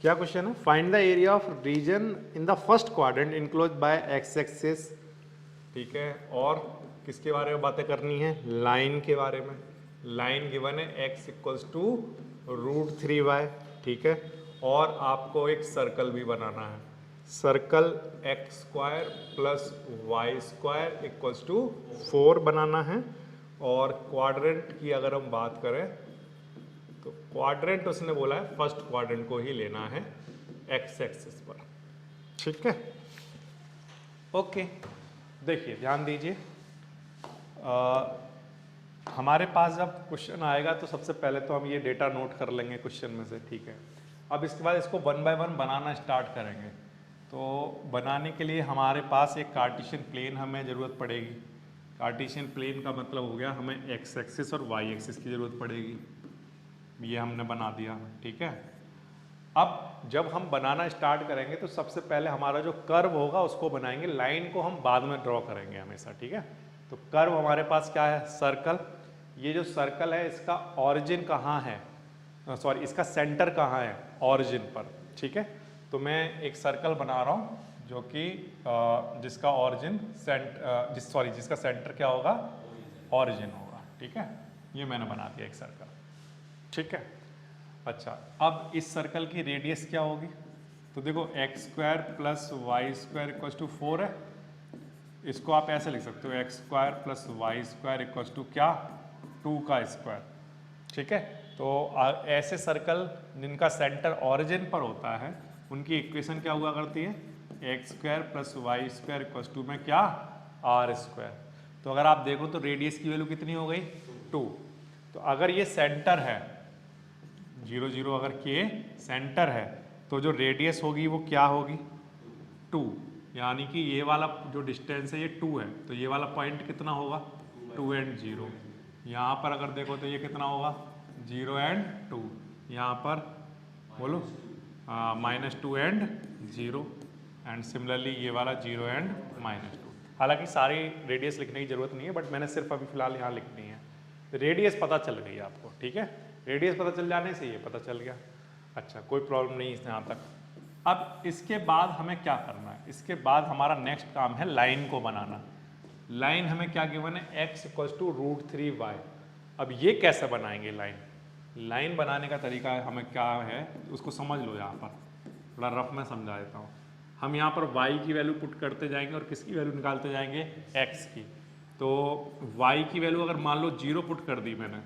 क्या क्वेश्चन है? Find the area of region in the first quadrant enclose by x axis. ठीक है, और किसके बारे में बातें करनी है? लाइन के बारे में। लाइन गिवन है x इक्वल्स टू √3y। ठीक है, और आपको एक सर्कल भी बनाना है। Circle x² plus y² equals to 4 बनाना है। और क्वाड्रेंट की अगर हम बात करें तो क्वाड्रेंट उसने बोला है फर्स्ट क्वाड्रेंट को ही लेना है x एक्सिस पर। ठीक है, ओके। देखिए ध्यान दीजिए, हमारे पास जब क्वेश्चन आएगा तो सबसे पहले तो हम ये डेटा नोट कर लेंगे क्वेश्चन में से। ठीक है, अब इसके बाद इसको 1 बाय 1 बनाना स्टार्ट करेंगे। तो बनाने के लिए हमारे पास एक कार्टेशियन प्लेन हमें ज़रूरत पड़ेगी। कार्टेशियन प्लेन का मतलब हो गया हमें x एक्सिस और y एक्सिस की ज़रूरत पड़ेगी। ये हमने बना दिया। ठीक है, अब जब हम बनाना स्टार्ट करेंगे तो सबसे पहले हमारा जो कर्व होगा उसको बनाएंगे, लाइन को हम बाद में ड्रॉ करेंगे हमेशा। ठीक है, तो कर्व हमारे पास क्या है? सर्कल। ये जो सर्कल है इसका ऑरिजिन कहाँ है? सॉरी, इसका सेंटर कहाँ है? ऑरिजिन पर। ठीक है, तो मैं एक सर्कल बना रहा हूँ जो कि जिसका ऑरिजिन जिसका सेंटर क्या होगा? ऑरिजिन होगा। ठीक है, ये मैंने बना दिया एक सर्कल। ठीक है, अच्छा, अब इस सर्कल की रेडियस क्या होगी? तो देखो x² plus y² equals to 4 है। इसको आप ऐसे लिख सकते हो x² plus y² equals to क्या? 2 का स्क्वायर। ठीक है, तो ऐसे सर्कल जिनका सेंटर ऑरिजिन पर होता है उनकी इक्वेशन क्या हुआ करती है? x² plus y² equals to में क्या? r²। तो अगर आप देखो तो रेडियस की वैल्यू कितनी हो गई? 2। तो अगर ये सेंटर है 0 0, अगर के सेंटर है तो जो रेडियस होगी वो क्या होगी? 2। यानी कि ये वाला जो डिस्टेंस है ये 2 है, तो ये वाला पॉइंट कितना होगा? 2 एंड 0। यहाँ पर अगर देखो तो ये कितना होगा? 0 एंड 2। यहाँ पर बोलो -2 एंड 0। एंड सिमिलरली ये वाला 0 एंड -2। हालांकि सारी रेडियस लिखने की जरूरत नहीं है, बट मैंने सिर्फ अभी फिलहाल यहाँ लिखनी है। रेडियस पता चल गई आपको। ठीक है, रेडियस पता चल जाने से ये पता चल गया। अच्छा, कोई प्रॉब्लम नहीं है यहाँ तक। अब इसके बाद हमें क्या करना है? इसके बाद हमारा नेक्स्ट काम है लाइन को बनाना। लाइन हमें क्या गिवन है? x equals to √3y। अब ये कैसे बनाएंगे लाइन? लाइन बनाने का तरीका हमें क्या है उसको समझ लो। यहाँ पर थोड़ा रफ में समझा देता हूँ। हम यहाँ पर y की वैल्यू पुट करते जाएंगे और किसकी वैल्यू निकालते जाएंगे? x की। तो y की वैल्यू अगर मान लो 0 पुट कर दी मैंने,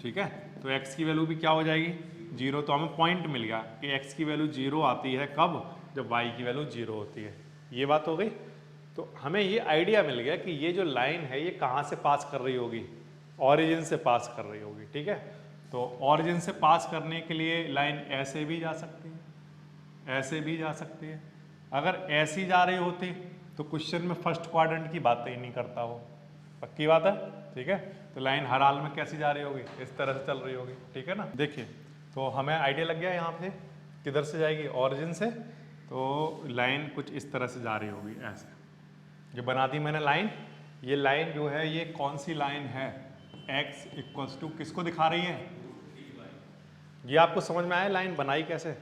ठीक है, तो x की वैल्यू भी क्या हो जाएगी? 0। तो हमें पॉइंट मिल गया कि x की वैल्यू 0 आती है कब? जब y की वैल्यू 0 होती है। ये बात हो गई। तो हमें ये आइडिया मिल गया कि ये जो लाइन है ये कहाँ से पास कर रही होगी? ऑरिजिन से पास कर रही होगी। ठीक है, तो ऑरिजिन से पास करने के लिए लाइन ऐसे भी जा सकती है, ऐसे भी जा सकती है। अगर ऐसी जा रही होती तो क्वेश्चन में फर्स्ट क्वाड्रेंट की बात ही नहीं करता वो। पक्की बात है। ठीक है, तो लाइन हर हाल में कैसी जा रही होगी? इस तरह से चल रही होगी। ठीक है ना। देखिए, तो हमें आइडिया लग गया यहाँ पे किधर से जाएगी? ऑरिजिन से। तो लाइन कुछ इस तरह से जा रही होगी, ऐसे। ये बना दी मैंने लाइन। ये लाइन जो है ये कौन सी लाइन है? x इक्वल्स टू किसको दिखा रही है? ये आपको समझ में आया लाइन बनाई कैसे?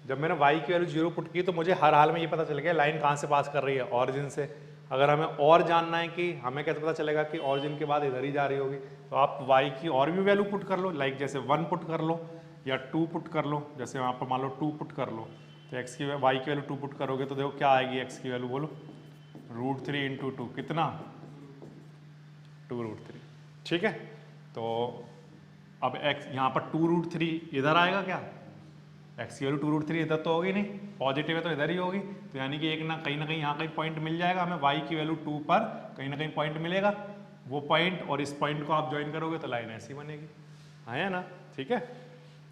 जब मैंने y की वैल्यू 0 पुट की तो मुझे हर हाल में ये पता चल गया लाइन कहाँ से पास कर रही है? ऑरिजिन से। अगर हमें और जानना है कि हमें कैसे पता चलेगा कि ऑरिजिन के बाद इधर ही जा रही होगी, तो आप y की और भी वैल्यू पुट कर लो। लाइक जैसे 1 पुट कर लो या 2 पुट कर लो। जैसे वहाँ पर मान लो 2 पुट कर लो, तो y की वैल्यू 2 पुट करोगे तो देखो क्या आएगी x की वैल्यू? बोलो √3 × 2 कितना? 2√3। ठीक है, तो अब x यहाँ पर 2√3 इधर आएगा क्या? x की वैल्यू 2√3 इधर तो होगी नहीं, पॉजिटिव है तो इधर ही होगी। तो यानी कि एक ना कहीं यहाँ कहीं पॉइंट मिल जाएगा हमें। y की वैल्यू 2 पर कहीं ना कहीं पॉइंट मिलेगा। वो पॉइंट और इस पॉइंट को आप ज्वाइन करोगे तो लाइन ऐसी बनेगी, है ना। ठीक है,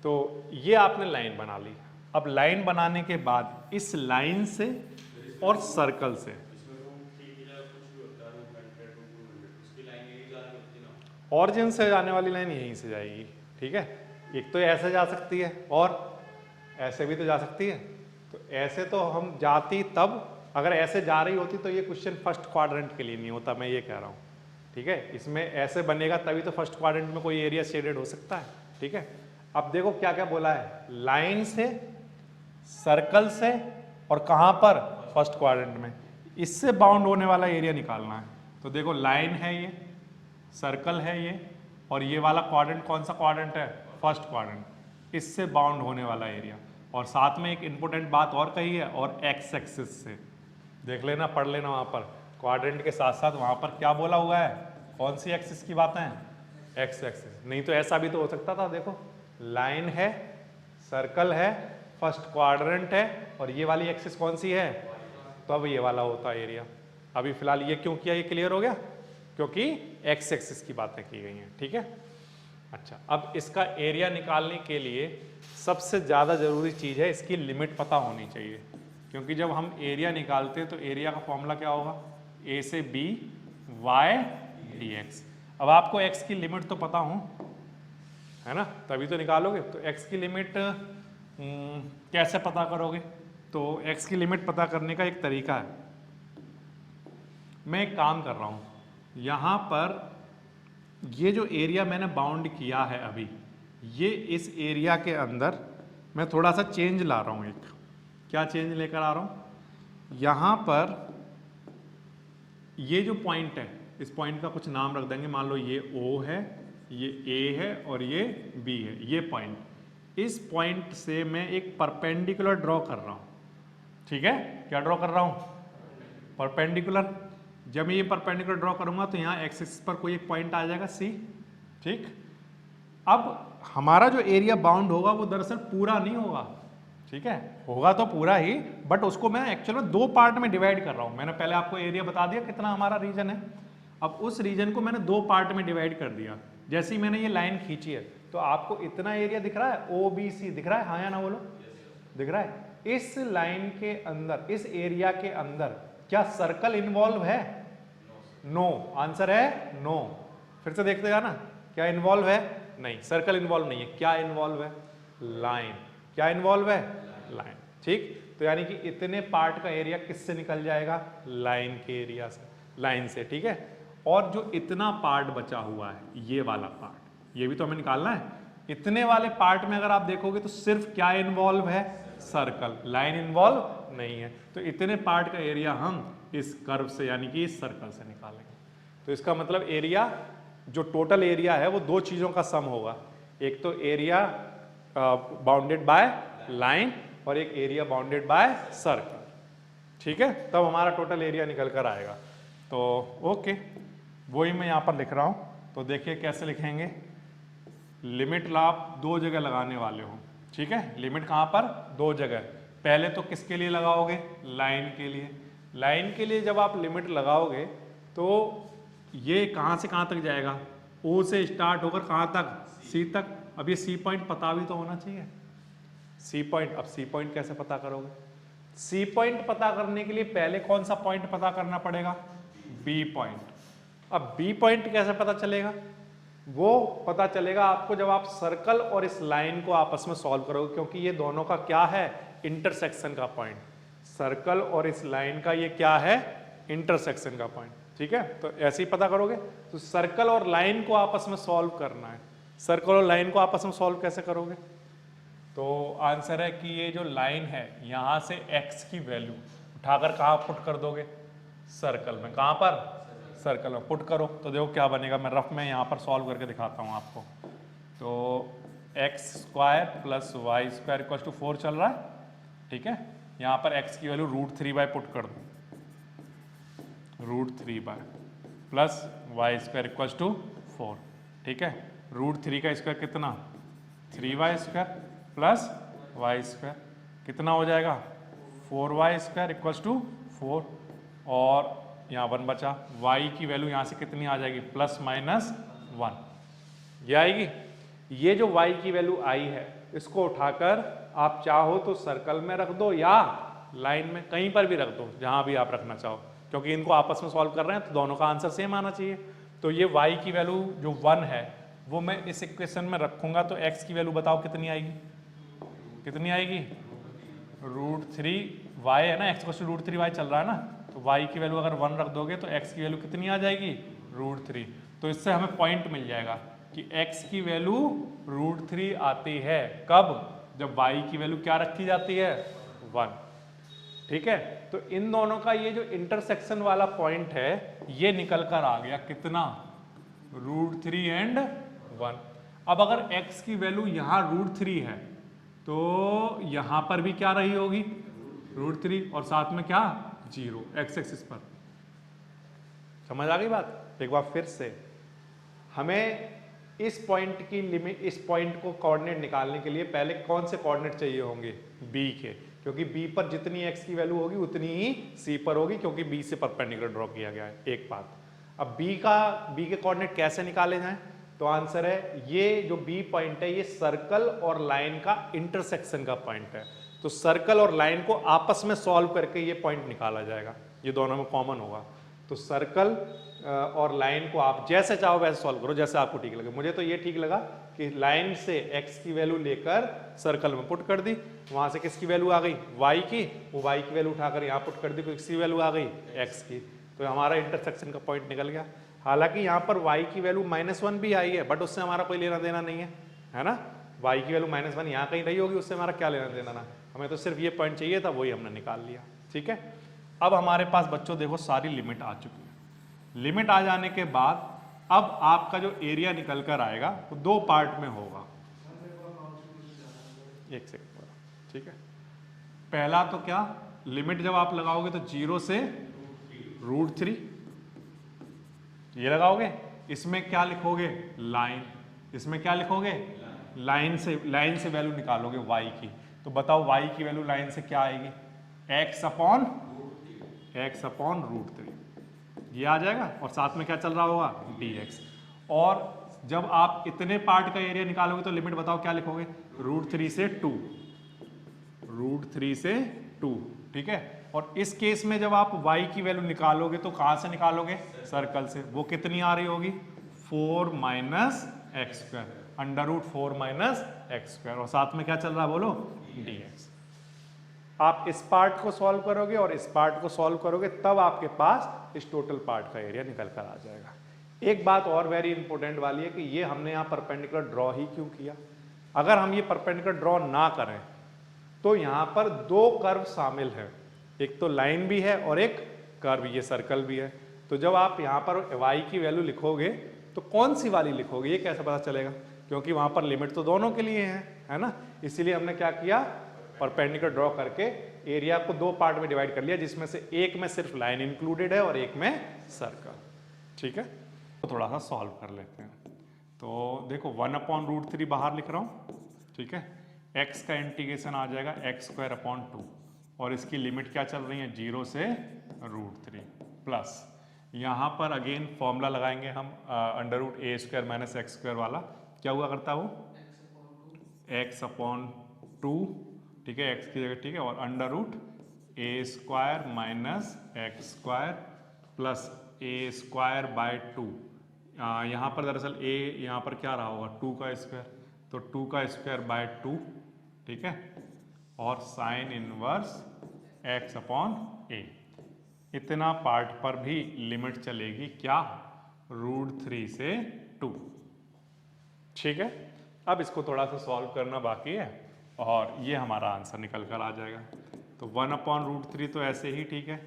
तो ये आपने लाइन बना ली। अब लाइन बनाने के बाद इस लाइन से और सर्कल से ऑरिजिन से जाने वाली लाइन यहीं से जाएगी। ठीक है, एक तो ऐसे जा सकती है और ऐसे भी तो जा सकती है। तो ऐसे तो हम जाती तब, अगर ऐसे जा रही होती तो ये क्वेश्चन फर्स्ट क्वाड्रेंट के लिए नहीं होता, मैं ये कह रहा हूँ। ठीक है, इसमें ऐसे बनेगा तभी तो फर्स्ट क्वाड्रेंट में कोई एरिया शेडेड हो सकता है। ठीक है, अब देखो क्या क्या बोला है, लाइन से, सर्कल से, और कहां पर, फर्स्ट क्वाड्रेंट में, इससे बाउंड होने वाला एरिया निकालना है। तो देखो लाइन है ये, सर्कल है ये, और ये वाला क्वाड्रेंट कौन सा क्वाड्रेंट है, फर्स्ट क्वाड्रेंट, इससे बाउंड होने वाला एरिया। और साथ में एक इंपॉर्टेंट बात और कही है, और एक्स एक्सिस से देख लेना, पढ़ लेना वहां पर, क्वाड्रेंट के साथ साथ वहां पर क्या बोला हुआ है, कौन सी एक्सिस की बातें हैं, एक्स एक्सिस। नहीं तो ऐसा भी तो हो सकता था, देखो लाइन है, सर्कल है, फर्स्ट क्वाड्रेंट है, और ये वाली एक्सिस कौन सी है, तो अब ये वाला होता है एरिया। अभी फिलहाल ये क्यों किया, ये क्लियर हो गया, क्योंकि एक्स एक्सिस की बातें की गई हैं, ठीक है। अच्छा, अब इसका एरिया निकालने के लिए सबसे ज़्यादा ज़रूरी चीज़ है इसकी लिमिट पता होनी चाहिए, क्योंकि जब हम एरिया निकालते हैं तो एरिया का फॉर्मूला क्या होगा, ए से बी वाई डी एक्स। अब आपको एक्स की लिमिट तो पता हो, है ना, तभी तो निकालोगे। तो एक्स की लिमिट कैसे पता करोगे, तो एक्स की लिमिट पता करने का एक तरीका है, मैं एक काम कर रहा हूँ, यहाँ पर ये जो एरिया मैंने बाउंड किया है अभी, ये इस एरिया के अंदर मैं थोड़ा सा चेंज ला रहा हूँ, एक क्या चेंज लेकर आ रहा हूँ, यहाँ पर ये जो पॉइंट है, इस पॉइंट का कुछ नाम रख देंगे, मान लो ये O है, ये A है और ये B है, ये पॉइंट, इस पॉइंट से मैं एक परपेंडिकुलर ड्रॉ कर रहा हूँ, ठीक है। क्या ड्रॉ कर रहा हूँ, परपेंडिकुलर। जब मैं ये परपेंडिकुलर ड्रॉ करूंगा तो यहाँ एक्स एक्सिस पर कोई एक पॉइंट आ जाएगा C, ठीक। अब हमारा जो एरिया बाउंड होगा वो दरअसल पूरा नहीं होगा, ठीक है, होगा तो पूरा ही, बट उसको मैं एक्चुअली दो पार्ट में डिवाइड कर रहा हूँ। मैंने पहले आपको एरिया बता दिया कितना हमारा रीजन है, अब उस रीजन को मैंने दो पार्ट में डिवाइड कर दिया। जैसे ही मैंने ये लाइन खींची है तो आपको इतना एरिया दिख रहा है, OBC दिख रहा है, हाँ या ना बोलो, दिख रहा है। इस लाइन के अंदर, इस एरिया के अंदर क्या सर्कल इन्वॉल्व है, नो, आंसर है नो। फिर से देखते जाना, क्या इन्वॉल्व है, नहीं, सर्कल इन्वॉल्व नहीं है, क्या इन्वॉल्व है, लाइन, क्या इन्वॉल्व है, लाइन, ठीक। तो यानी कि इतने पार्ट का एरिया किससे निकल जाएगा, लाइन के एरिया से, लाइन से, ठीक है। और जो इतना पार्ट बचा हुआ है, ये वाला पार्ट, ये भी तो हमें निकालना है। इतने वाले पार्ट में अगर आप देखोगे तो सिर्फ क्या इन्वॉल्व है, सर्कल, लाइन इन्वॉल्व नहीं है। तो इतने पार्ट का एरिया हम इस कर्व से यानी कि इस सर्कल से निकालेंगे। तो इसका मतलब एरिया, जो टोटल एरिया है वो दो चीजों का सम होगा, एक तो एरिया बाउंडेड बाय लाइन और एक एरिया बाउंडेड बाय सर्कल, ठीक है। तब हमारा टोटल एरिया निकल कर आएगा। तो ओके, वही मैं यहाँ पर लिख रहा हूँ। तो देखिए कैसे लिखेंगे, लिमिट आप दो जगह लगाने वाले हो, ठीक है। लिमिट कहाँ पर, दो जगह। पहले तो किसके लिए लगाओगे, लाइन के लिए। लाइन के लिए जब आप लिमिट लगाओगे तो ये कहाँ से कहाँ तक जाएगा, O से स्टार्ट होकर कहाँ तक, C तक। अब ये C पॉइंट पता भी तो होना चाहिए, C पॉइंट। अब C पॉइंट कैसे पता करोगे, C पॉइंट पता करने के लिए पहले कौन सा पॉइंट पता करना पड़ेगा, B पॉइंट। अब B पॉइंट कैसे पता चलेगा, वो पता चलेगा आपको जब आप सर्कल और इस लाइन को आपस में सॉल्व करोगे, क्योंकि ये दोनों का क्या है, इंटरसेक्शन का पॉइंट। सर्कल और इस लाइन का ये क्या है, इंटरसेक्शन का पॉइंट, ठीक है। तो ऐसे ही पता करोगे। तो सर्कल और लाइन को आपस में सॉल्व करना है। सर्कल और लाइन को आपस में सॉल्व कैसे करोगे, तो आंसर है कि ये जो लाइन है यहां से x की वैल्यू उठाकर कहाँ पुट कर दोगे, सर्कल में। कहाँ पर, सर्कल में पुट करो। तो देखो क्या बनेगा, मैं रफ में यहाँ पर सॉल्व करके दिखाता हूँ आपको। तो x square plus y square equal to 4 चल रहा है, ठीक है। यहाँ पर x की वैल्यू √3 पुट कर दो, √3 plus y square equal to 4, ठीक है। √3 का स्क्वायर कितना, 3y square plus y square कितना हो जाएगा, 4y स्क्वायर इक्वल टू 4, और यहाँ 1 बचा। y की वैल्यू यहाँ से कितनी आ जाएगी, ±1, ये आएगी। ये जो y की वैल्यू आई है इसको उठाकर आप चाहो तो सर्कल में रख दो या लाइन में, कहीं पर भी रख दो, जहां भी आप रखना चाहो, क्योंकि इनको आपस में सॉल्व कर रहे हैं तो दोनों का आंसर सेम आना चाहिए। तो ये y की वैल्यू जो 1 है वो मैं इस इक्वेशन में रखूंगा, तो x की वैल्यू बताओ कितनी आएगी, कितनी आएगी, √3y है ना, x को √3y चल रहा है ना, तो y की वैल्यू अगर 1 रख दोगे तो x की वैल्यू कितनी आ जाएगी, √3। तो इससे हमें पॉइंट मिल जाएगा। कि x की वैल्यू √3 आती है। कब? जब y की वैल्यू क्या रखी जाती है? 1। ठीक है, तो इन दोनों का ये जो इंटरसेक्शन वाला पॉइंट है ये निकल कर आ गया कितना? √3 एंड 1। अब अगर x की वैल्यू यहाँ √3 है तो यहां पर भी क्या रही होगी? √3 और साथ में क्या? 0 x एक्सिस पर। समझ आ गई बात? एक बार फिर से, हमें इस पॉइंट की लिमिट, इस पॉइंट को कोऑर्डिनेट निकालने के लिए पहले कौन से कोऑर्डिनेट चाहिए होंगे? b के, क्योंकि b पर जितनी x की वैल्यू होगी उतनी ही c पर होगी, क्योंकि b से परपेंडिकुलर ड्रॉ किया गया है। एक बात। अब b के कोऑर्डिनेट कैसे निकाले जाएं? तो आंसर है, ये जो b पॉइंट है ये सर्कल और लाइन का इंटरसेक्शन का पॉइंट है। तो सर्कल और लाइन को आपस में सॉल्व करके ये पॉइंट निकाला जाएगा, ये दोनों में कॉमन होगा। तो सर्कल और लाइन को आप जैसे चाहो वैसे सॉल्व करो, जैसे आपको ठीक लगे। मुझे तो ये ठीक लगा कि लाइन से x की वैल्यू लेकर सर्कल में पुट कर दी, वहां से किसकी वैल्यू आ गई? y की, वो y की वैल्यू उठाकर यहाँ पुट कर दी तो किसकी वैल्यू आ गई? x की। तो हमारा इंटरसेक्शन का पॉइंट निकल गया। हालांकि यहाँ पर y की वैल्यू -1 भी आई है, बट उससे हमारा कोई लेना देना नहीं है ना। y की वैल्यू -1 यहाँ कहीं रही होगी, उससे हमारा क्या लेना देना ना। हमें तो सिर्फ ये पॉइंट चाहिए था, वही हमने निकाल लिया। ठीक है, अब हमारे पास बच्चों देखो सारी लिमिट आ चुकी है। लिमिट आ जाने के बाद अब आपका जो एरिया निकल कर आएगा वो दो पार्ट में होगा। एक सेकंड, ठीक है। पहला तो क्या, लिमिट जब आप लगाओगे तो 0 से √3 ये लगाओगे। इसमें क्या लिखोगे? लाइन। इसमें क्या लिखोगे? लाइन से वैल्यू निकालोगे y की। तो बताओ y की वैल्यू लाइन से क्या आएगी? x अपॉन √3 ये आ जाएगा, और साथ में क्या चल रहा होगा? dx। और जब आप इतने पार्ट का एरिया निकालोगे तो लिमिट बताओ क्या लिखोगे? √3 से 2, √3 से 2। ठीक है, और इस केस में जब आप y की वैल्यू निकालोगे तो कहां से निकालोगे? सर्कल से। वो कितनी आ रही होगी? 4 - x², √4 - x², और साथ में क्या चल रहा है बोलो? dx। आप इस पार्ट को सॉल्व करोगे और इस पार्ट को सॉल्व करोगे, तब आपके पास इस टोटल पार्ट का एरिया निकल कर आ जाएगा। एक बात और वेरी इंपॉर्टेंट वाली है कि ये हमने यहाँ परपेंडिकुलर ड्रॉ ही क्यों किया? अगर हम ये परपेंडिकुलर ड्रॉ ना करें तो यहाँ पर दो कर्व शामिल है, एक तो लाइन भी है और एक कर्व, ये सर्कल भी है। तो जब आप यहाँ पर y की वैल्यू लिखोगे तो कौन सी वाली लिखोगे ये कैसे पता चलेगा? क्योंकि वहाँ पर लिमिट तो दोनों के लिए है ना। इसीलिए हमने क्या किया, परपेंडिकुलर ड्रॉ करके एरिया को दो पार्ट में डिवाइड कर लिया, जिसमें से एक में सिर्फ लाइन इंक्लूडेड है और एक में सर्कल। ठीक है, तो थोड़ा सा सॉल्व कर लेते हैं। तो देखो 1/√3 बाहर लिख रहा हूँ। ठीक है, x का इंटीग्रेशन आ जाएगा x²/2, और इसकी लिमिट क्या चल रही है? 0 से √3 प्लस यहाँ पर अगेन फॉर्मूला लगाएंगे हम √a² - x² वाला। क्या हुआ करता है वो? x/2। ठीक है, x की जगह, ठीक है, और √a² - x² प्लस a²/2। यहाँ पर दरअसल a यहाँ पर क्या रहा होगा? 2 का स्क्वायर, तो 2 का स्क्वायर/2। ठीक है, और साइन इनवर्स x/a। इतना पार्ट पर भी लिमिट चलेगी क्या? √3 से 2। ठीक है, अब इसको थोड़ा सा सॉल्व करना बाकी है और ये हमारा आंसर निकल कर आ जाएगा। तो 1/√3 तो ऐसे ही ठीक है,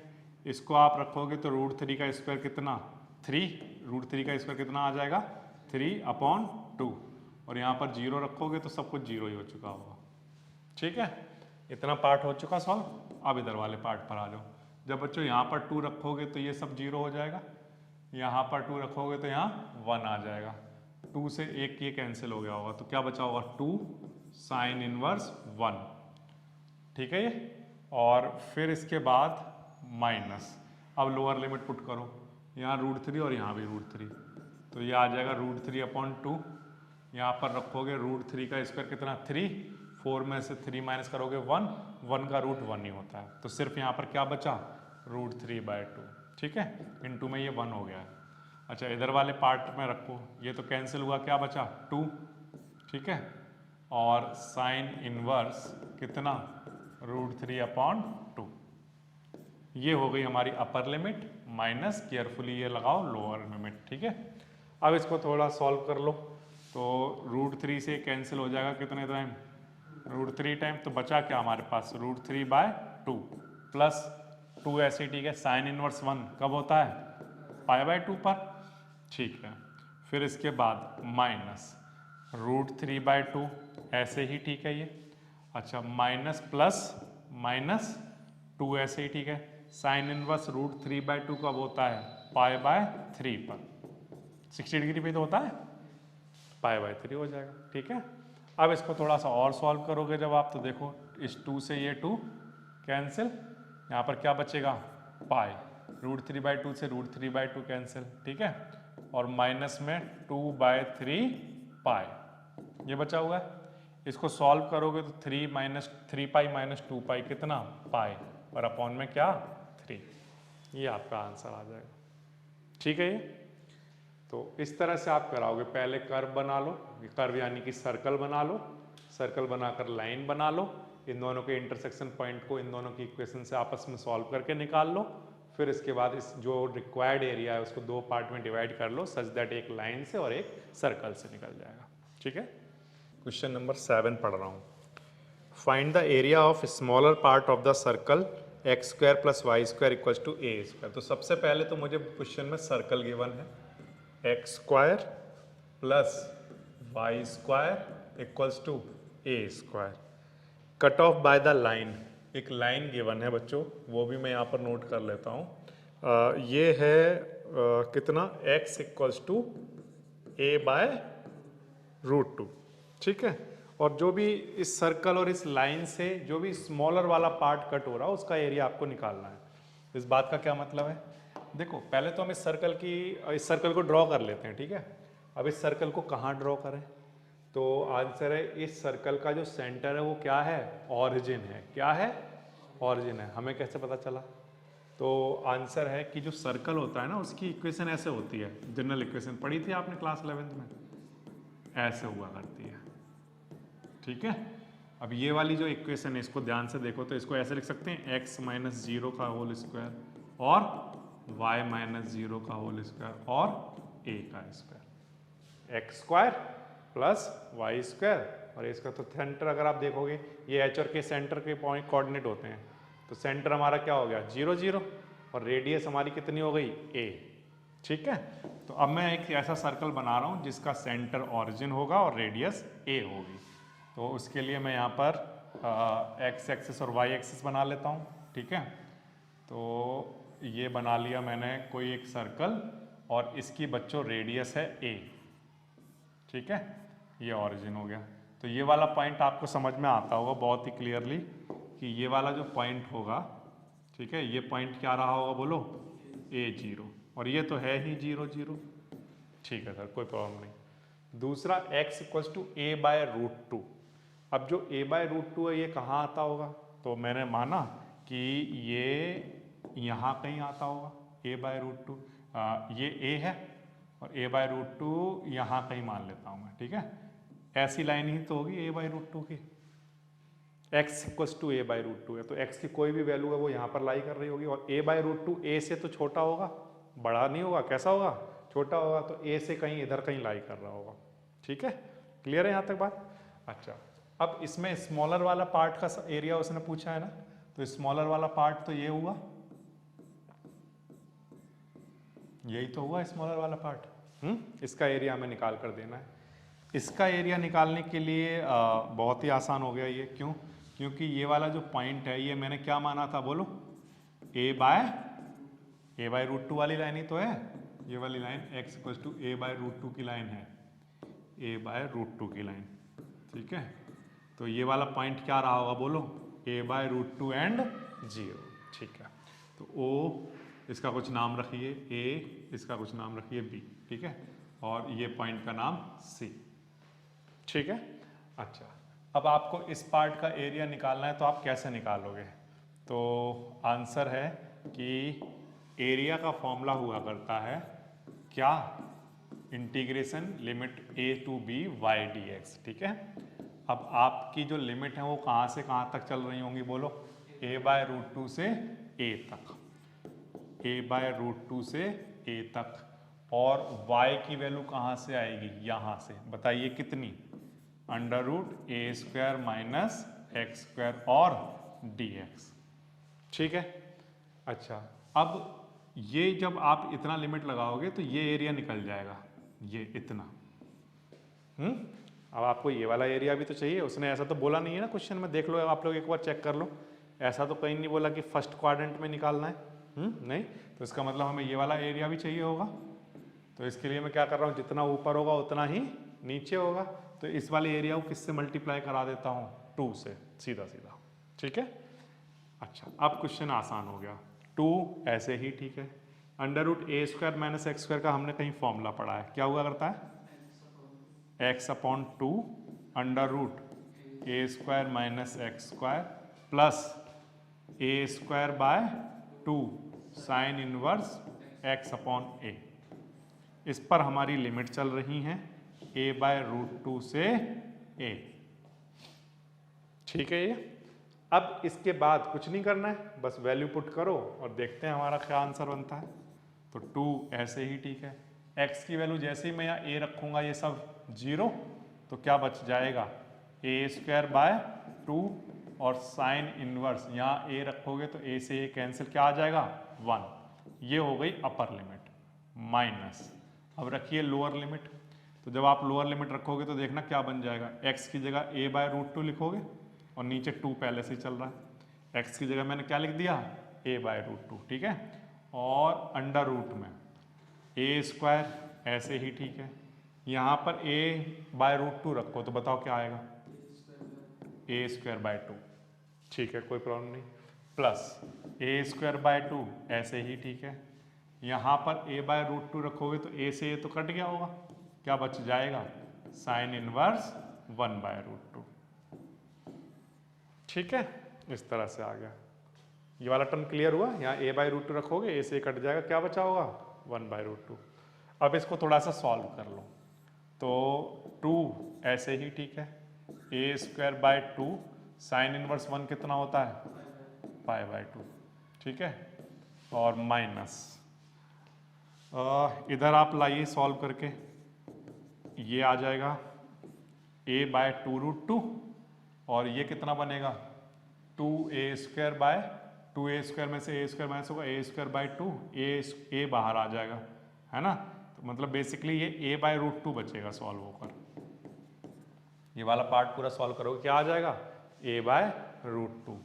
इसको आप रखोगे तो √3 का स्क्वायर कितना? 3। √3 का स्क्वायर कितना आ जाएगा? 3/2, और यहाँ पर 0 रखोगे तो सब कुछ 0 ही हो चुका होगा। ठीक है, इतना पार्ट हो चुका सॉल्व। अब इधर वाले पार्ट पर आ जाओ। जब बच्चों यहाँ पर 2 रखोगे तो ये सब 0 हो जाएगा, यहाँ पर 2 रखोगे तो यहाँ 1 आ जाएगा। 2 से 1 ये कैंसिल हो गया होगा, तो क्या बचा होगा? 2 साइन इनवर्स 1। ठीक है, ये, और फिर इसके बाद माइनस। अब लोअर लिमिट पुट करो, यहाँ √3 और यहाँ भी √3, तो ये आ जाएगा √3/2। यहाँ पर रखोगे √3 का स्क्वायर कितना? 3। 4 में से 3 माइनस करोगे 1, 1 का रूट 1 ही होता है, तो सिर्फ यहाँ पर क्या बचा? √3/2। ठीक है, इनटू में ये 1 हो गया है। अच्छा, इधर वाले पार्ट में रखो, ये तो कैंसिल हुआ, क्या बचा? 2। ठीक है, और साइन इनवर्स कितना? √3/2। ये हो गई हमारी अपर लिमिट, माइनस केयरफुली ये लगाओ लोअर लिमिट। ठीक है, अब इसको थोड़ा सॉल्व कर लो। तो √3 से कैंसिल हो जाएगा कितने टाइम, √3 टाइम। तो बचा क्या हमारे पास, √3/2 प्लस 2 ऐसे ठीक है। साइन इनवर्स 1 कब होता है, π/2 पर, ठीक है। फिर इसके बाद माइनस √3/2 ऐसे ही ठीक है ये। अच्छा माइनस प्लस -2 ऐसे ही ठीक है। साइन इनवर्स √3/2 कब होता है, π/3 पर, 60 डिग्री पे तो होता है, π/3 हो जाएगा, ठीक है। अब इसको थोड़ा सा और सॉल्व करोगे जब आप, तो देखो इस 2 से ये 2 कैंसिल, यहाँ पर क्या बचेगा, पाई, √3/2 से √3/2 कैंसिल, ठीक है। और माइनस में 2/3 पाई ये बचा हुआ है। इसको सॉल्व करोगे तो 3 पाई माइनस 2 पाई कितना, पाई, और अपॉन में क्या, 3। ये आपका आंसर आ जाएगा, ठीक है। ये तो इस तरह से आप कराओगे, पहले कर्व बना लो, कर्व यानी कि सर्कल बना लो, सर्कल बनाकर लाइन बना लो, इन दोनों के इंटरसेक्शन पॉइंट को इन दोनों की इक्वेशन से आपस में सॉल्व करके निकाल लो। फिर इसके बाद इस जो रिक्वायर्ड एरिया है उसको 2 पार्ट में डिवाइड कर लो, सच दैट एक लाइन से और एक सर्कल से निकल जाएगा, ठीक है। क्वेश्चन नंबर 7 पढ़ रहा हूँ। Find the area of smaller part of the circle x² + y² = a²। तो सबसे पहले तो मुझे क्वेश्चन में सर्कल गिवन है, x² + y² = a²। Cut off bye the line, एक लाइन गिवन है बच्चों, वो भी मैं यहाँ पर नोट कर लेता हूँ। ये है कितना, x = a/√2, ठीक है। और जो भी इस सर्कल और इस लाइन से जो भी स्मॉलर वाला पार्ट कट हो रहा है उसका एरिया आपको निकालना है। इस बात का क्या मतलब है, देखो पहले तो हम इस सर्कल को ड्रॉ कर लेते हैं, ठीक है। अब इस सर्कल को कहाँ ड्रॉ करें, तो आंसर है इस सर्कल का जो सेंटर है वो क्या है, ऑरिजिन है। क्या है, ऑरिजिन है। हमें कैसे पता चला, तो आंसर है कि जो सर्कल होता है ना उसकी इक्वेशन ऐसे होती है, जनरल इक्वेशन पढ़ी थी आपने क्लास 11th में, ऐसे हुआ करती है, ठीक है। अब ये वाली जो इक्वेशन है इसको ध्यान से देखो, तो इसको ऐसे लिख सकते हैं x - 0 का होल स्क्वायर और y - 0 का होल स्क्वायर और a का स्क्वायर, x² + y² और इसका तो सेंटर अगर आप देखोगे ये h और k सेंटर के पॉइंट कोऑर्डिनेट होते हैं, तो सेंटर हमारा क्या हो गया, 0 0, और रेडियस हमारी कितनी हो गई, a, ठीक है। तो अब मैं एक ऐसा सर्कल बना रहा हूँ जिसका सेंटर ऑरिजिन होगा और रेडियस a होगी। तो उसके लिए मैं यहाँ पर x एक्सिस और y एक्सिस बना लेता हूँ, ठीक है। तो ये बना लिया मैंने कोई एक सर्कल और इसकी बच्चों रेडियस है a, ठीक है। ये ऑरिजिन हो गया। तो ये वाला पॉइंट आपको समझ में आता होगा बहुत ही क्लियरली कि ये वाला जो पॉइंट होगा, ठीक है, ये पॉइंट क्या रहा होगा बोलो, a0, और ये तो है ही 0 0, ठीक है सर, कोई प्रॉब्लम नहीं। दूसरा x = a/√2। अब जो a/√2 है ये कहाँ आता होगा, तो मैंने माना कि ये यहाँ कहीं आता होगा, a/√2, ये a है और a/√2 यहाँ कहीं मान लेता हूँ मैं, ठीक है। ऐसी लाइन ही तो होगी a/√2 की, x = a/√2 है, तो x की कोई भी वैल्यू है वो यहाँ पर लाई कर रही होगी, और a/√2 a से तो छोटा होगा, बड़ा नहीं होगा, कैसा होगा, छोटा होगा, तो a से कहीं इधर कहीं लाई कर रहा होगा, ठीक है। क्लियर है यहाँ तक बात। अच्छा, अब इसमें स्मॉलर वाला पार्ट का एरिया उसने पूछा है ना, तो स्मॉलर वाला पार्ट तो ये हुआ, यही तो हुआ स्मॉलर वाला पार्ट, इसका एरिया हमें निकाल कर देना है। इसका एरिया निकालने के लिए बहुत ही आसान हो गया ये, क्यों, क्योंकि ये वाला जो पॉइंट है ये मैंने क्या माना था बोलो, a/√2 वाली लाइन ही तो है, ये वाली लाइन x = a/√2 की लाइन है, a/√2 की लाइन, ठीक है। तो ये वाला पॉइंट क्या रहा होगा बोलो, a/√2 एंड 0, ठीक है। तो O इसका कुछ नाम रखिए, A इसका कुछ नाम रखिए B, ठीक है, और ये पॉइंट का नाम C, ठीक है। अच्छा, अब आपको इस पार्ट का एरिया निकालना है, तो आप कैसे निकालोगे, तो आंसर है कि एरिया का फॉर्मूला हुआ करता है क्या, integration limit a to b y dx, ठीक है। अब आपकी जो लिमिट है वो कहाँ से कहाँ तक चल रही होंगी बोलो, a/√2 से a तक, a/√2 से a तक। और y की वैल्यू कहाँ से आएगी, यहाँ से। बताइए कितनी, under root a square minus x square और dx। ठीक है। अच्छा, अब ये जब आप इतना लिमिट लगाओगे तो ये एरिया निकल जाएगा, ये इतना। अब आपको ये वाला एरिया भी तो चाहिए। उसने ऐसा तो बोला नहीं है ना क्वेश्चन में, देख लो आप लोग एक बार चेक कर लो। ऐसा तो कहीं नहीं बोला कि फर्स्ट क्वाड्रेंट में निकालना है। नहीं, तो इसका मतलब हमें ये वाला एरिया भी चाहिए होगा। तो इसके लिए मैं क्या कर रहा हूँ, जितना ऊपर होगा उतना ही नीचे होगा। तो इस वाले एरिया को किससे मल्टीप्लाई करा देता हूँ, 2 से, सीधा सीधा। ठीक है। अच्छा, अब क्वेश्चन आसान हो गया। 2 ऐसे ही ठीक है। Under root a square minus x square का हमने कहीं फॉर्मूला पढ़ा है, क्या हुआ करता है, x upon 2 under root a square minus x square plus a square by 2 sine inverse x upon a. इस पर हमारी लिमिट चल रही हैं a बाय रूट 2 से a। ठीक है। ये अब इसके बाद कुछ नहीं करना है, बस वैल्यू पुट करो और देखते हैं हमारा क्या आंसर बनता है। तो 2 ऐसे ही ठीक है। x की वैल्यू जैसे ही मैं यहाँ a रखूँगा ये सब 0, तो क्या बच जाएगा, ए स्क्वायर बाय 2 और साइन इनवर्स, यहाँ a रखोगे तो a से a कैंसिल, क्या आ जाएगा 1। ये हो गई अपर लिमिट माइनस। अब रखिए लोअर लिमिट। तो जब आप लोअर लिमिट रखोगे तो देखना क्या बन जाएगा, x की जगह a बाय रूट 2 लिखोगे और नीचे 2 पहले से ही चल रहा है। x की जगह मैंने क्या लिख दिया, a बाय रूट 2। ठीक है। और अंडर रूट में ए स्क्वायर ऐसे ही ठीक है। यहाँ पर a बाय रूट 2 रखो तो बताओ क्या आएगा, ए स्क्वायर बाय 2। ठीक है, कोई प्रॉब्लम नहीं। प्लस ए स्क्वायर बाय 2 ऐसे ही ठीक है। यहाँ पर a बाय रूट 2 रखोगे तो a से a तो कट गया होगा, क्या बच जाएगा, साइन इनवर्स 1 बाय रूट 2। ठीक है, इस तरह से आ गया। ये वाला टर्म क्लियर हुआ। यहाँ a बाय रूट 2 रखोगे, a से a कट जाएगा, क्या बचा होगा 1 बाय रूट 2। अब इसको थोड़ा सा सॉल्व कर लो। तो 2 ऐसे ही ठीक है। ए स्क्वायर बाय 2 साइन इनवर्स 1 कितना होता है, पाई बाय 2। ठीक है। और माइनस इधर आप लाइए सॉल्व करके, ये आ जाएगा a बाय 2 रूट 2 और ये कितना बनेगा 2a square by 2a square में से a स्क्वायर माइनस होगा a स्क्वायर बाय 2, a बाहर आ जाएगा, है ना। तो मतलब बेसिकली ये a बाय रूट 2 बचेगा सॉल्व होकर। ये वाला पार्ट पूरा सॉल्व करोगे क्या आ जाएगा, a बाय रूट 2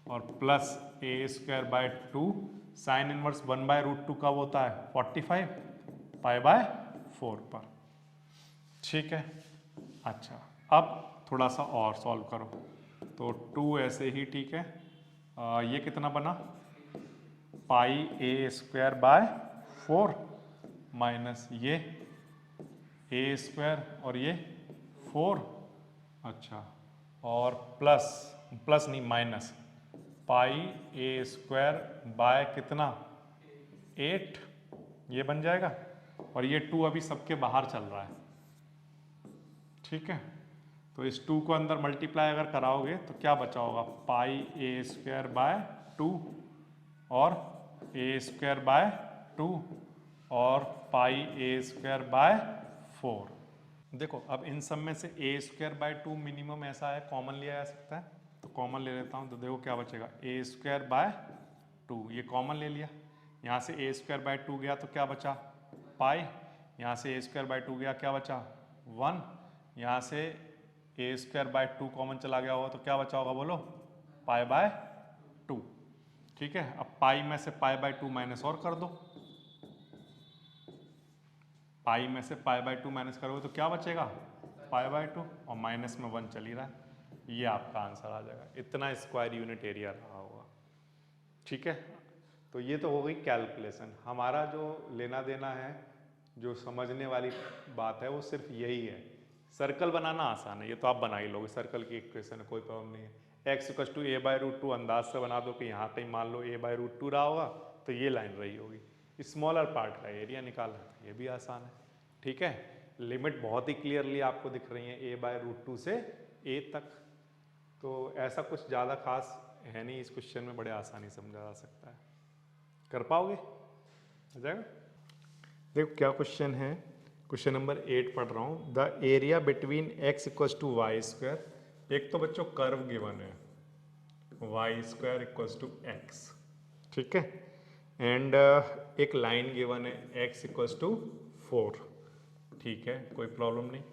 और plus a square by 2 sine inverse 1 by root 2 कब होता है 45 पाई बाय 4 पर। ठीक है। अच्छा, अब थोड़ा सा और सॉल्व करो। तो 2 ऐसे ही ठीक है। ये कितना बना, पाई ए स्क्वायर बाय 4 माइनस ये ए स्क्वायर और ये 4। अच्छा, और प्लस नहीं माइनस पाई ए स्क्वायर बाय कितना 8, ये बन जाएगा। और ये 2 अभी सबके बाहर चल रहा है। ठीक है। तो इस 2 को अंदर मल्टीप्लाई अगर कराओगे तो क्या बचा होगा, पाई ए स्क्वायर बाय 2 और ए स्क्वायर बाय 2 और पाई ए स्क्वायर बाय 4। देखो अब इन सब में से ए स्क्वायर बाय 2 मिनिमम ऐसा है कॉमन लिया जा सकता है, तो कॉमन ले लेता हूँ। तो देखो क्या बचेगा, ए स्क्वायर बाय 2, ये कॉमन ले लिया। यहाँ से ए स्क्वायर बाय 2 गया तो क्या बचा पाई, यहाँ से ए स्क्वायर बाय 2 गया क्या बचा 1, यहाँ से ए स्क्वायर बाय 2 कॉमन चला गया होगा तो क्या बचा होगा बोलो, पाई बाय 2। ठीक है। अब पाई में से पाई बाय 2 माइनस और कर दो, पाई में से पाई बाय 2 माइनस करोगे तो क्या बचेगा पाई बाय 2 और माइनस में 1 चल ही रहा है, ये आपका आंसर आ जाएगा। इतना स्क्वायर यूनिट एरिया रहा होगा। ठीक है। तो ये तो हो गई कैलकुलेशन। हमारा जो लेना देना है, जो समझने वाली बात है वो सिर्फ यही है। सर्कल बनाना आसान है, ये तो आप बना ही लोगे, सर्कल की इक्वेशन है, कोई प्रॉब्लम नहीं है। X equal to a by root 2 अंदाज से बना दो कि यहाँ कहीं मान लो ए बाय रूट 2 रहा होगा तो ये लाइन रही होगी। स्मॉलर पार्ट का एरिया निकालना है, ये भी आसान है। ठीक है। लिमिट बहुत ही क्लियरली आपको दिख रही है ए बाय रूट 2 से ए तक। तो ऐसा कुछ ज़्यादा खास है नहीं, इस क्वेश्चन में बड़े आसानी समझा जा सकता है। कर पाओगे, हो जाएगा। देखो क्या क्वेश्चन है, क्वेश्चन नंबर 8 पढ़ रहा हूँ। The area between x equals to y square, एक तो बच्चों कर्व गिवन है y square equals to x, ठीक है, एंड एक लाइन गिवन है x इक्वल्स टू 4, ठीक है, कोई प्रॉब्लम नहीं।